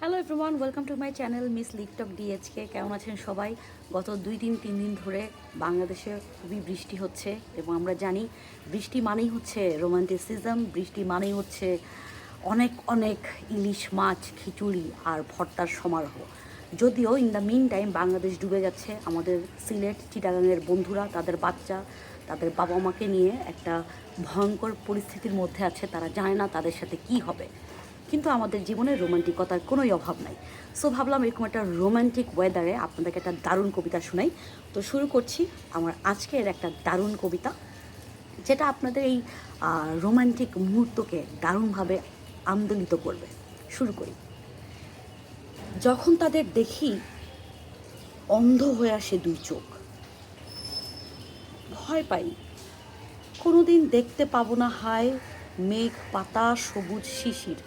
Hello everyone, welcome to my channel Miss লিকটক DHK. কেমন আছেন সবাই? গত 2-3 দিন ধরে বাংলাদেশে খুবই বৃষ্টি হচ্ছে এবং আমরা জানি বৃষ্টি মানেই হচ্ছে রোমান্টিসিজম, বৃষ্টি মানেই হচ্ছে অনেক অনেক ইলিশ মাছ, খিচুড়ি আর ভর্তার সমারোহ। যদিও in the meantime Bangladesh ডুবে যাচ্ছে। আমাদের সিলেট চিটাগাংয়ের বন্ধুরা তাদের বাচ্চা, তাদের বাবা মাকে নিয়ে একটা ভয়ঙ্কর পরিস্থিতির মধ্যে আছে। তারা জানে না তাদের সাথে কী হবে, কিন্তু আমাদের জীবনে রোমান্টিকতার কোনোই অভাব নাই। সো ভাবলাম এরকম একটা রোমান্টিক ওয়েদারে আপনাদেরকে একটা দারুণ কবিতা শোনাই। তো শুরু করছি আমার আজকের একটা দারুণ কবিতা, যেটা আপনাদের এই রোমান্টিক মুহূর্তকে দারুণভাবে আন্দোলিত করবে। শুরু করি। যখন তাদের দেখি অন্ধ হয়ে আসে দুই চোখ, ভয় পাই কোনোদিন দেখতে পাবো না হায় মেঘ পাতা সবুজ শিশির।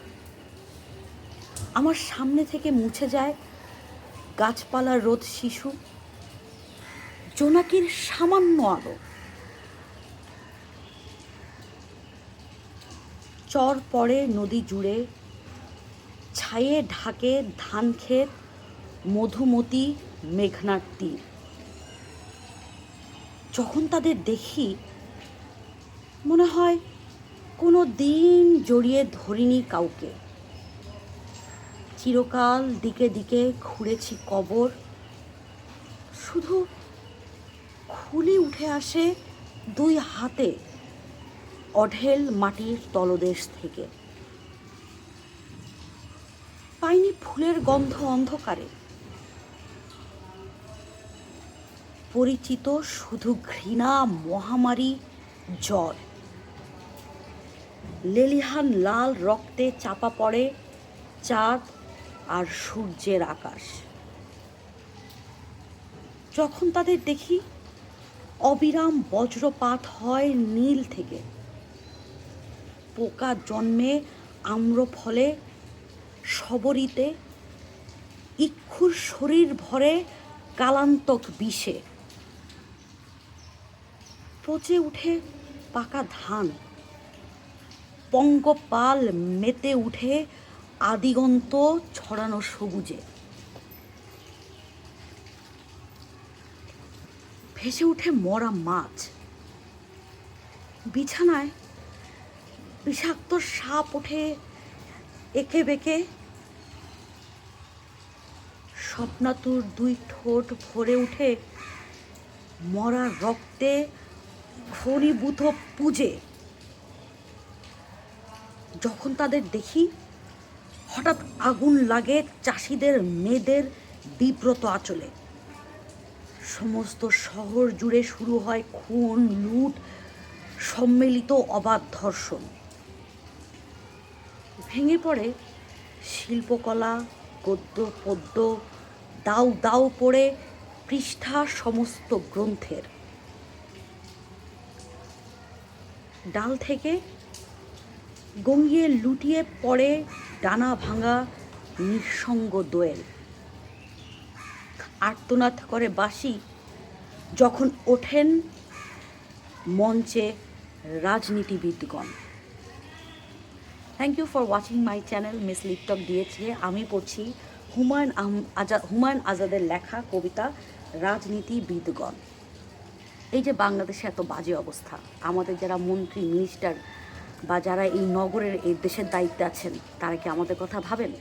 আমার সামনে থেকে মুছে যায় গাছপালার রোদ শিশু, জোনাকির সামান্য আলো। চর পড়ে নদী জুড়ে, ছায়ে ঢাকে ধান ক্ষেত, মধুমতি মেঘনার তীর। যখন তাদের দেখি মনে হয় কোনো দিন জড়িয়ে ধরিনি কাউকে। চিরকাল দিকে দিকে ঘুরেছি কবর, শুধু খুলি উঠে আসে দুই হাতে অঢেল মাটির তলদেশ থেকে। পাইনি ফুলের গন্ধ অন্ধকারে, পরিচিত শুধু ঘৃণা মহামারী জ্বর। লেলিহান লাল রক্তে চাপা পড়ে চাঁদ আর সূর্যের আকাশ। যখন তাদের দেখি অবিরাম বজ্রপাত হয় নীল থেকে, পোকা জন্মে আম্র ফলে সবরিতে, ইক্ষুর শরীর ভরে কালান্তক বিষে। পচে উঠে পাকা ধান, পঙ্গপাল মেতে উঠে আদিগন্ত ছড়ানো সবুজে। ভেসে উঠে মরা মাছ, বিছানায় বিষাক্ত সাপ ওঠে একে বেঁকে। স্বপ্নাতুর দুই ঠোঁট ভরে উঠে মরা রক্তে ঘনীভূত পুজে। যখন তাদের দেখি হঠাৎ আগুন লাগে চাষিদের মেয়েদের বিব্রত আঁচলে। সমস্ত শহর জুড়ে শুরু হয় খুন, লুট, সম্মিলিত অবাধ ধর্ষণ। ভেঙে পড়ে শিল্পকলা, গদ্য পদ্য, দাউ দাউ পড়ে পৃষ্ঠা সমস্ত গ্রন্থের। ডাল থেকে গঙ্গিয়ে লুটিয়ে পড়ে ডানা ভাঙা নিঃসঙ্গ দোয়েল। আর্তনাদ করে বাঁশি যখন ওঠেন মঞ্চে রাজনীতিবিদগণ। Thank you for watching my channel Miss লিকটক ডিএচকে। আমি পড়ছি হুমায়ুন আজাদের লেখা কবিতা রাজনীতিবিদগণ। এই যে বাংলাদেশে এত বাজে অবস্থা, আমাদের যারা মন্ত্রী মিনিস্টার বা যারা এই নগরের এই দেশের দায়িত্বে আছেন, তারা কি আমাদের কথা ভাবেন?